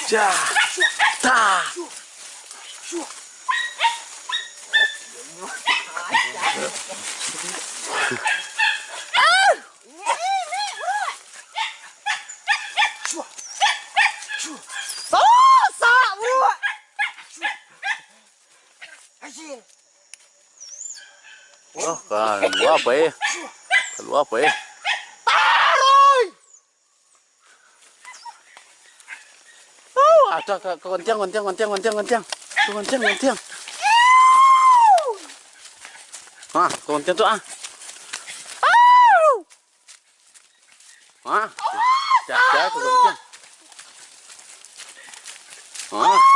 Ja. Ta. Oh, keluar apa eh? Keluar apa eh? Oh, ada kencang. Ah, kencang tu ah. Ah, dah kencang. Ah.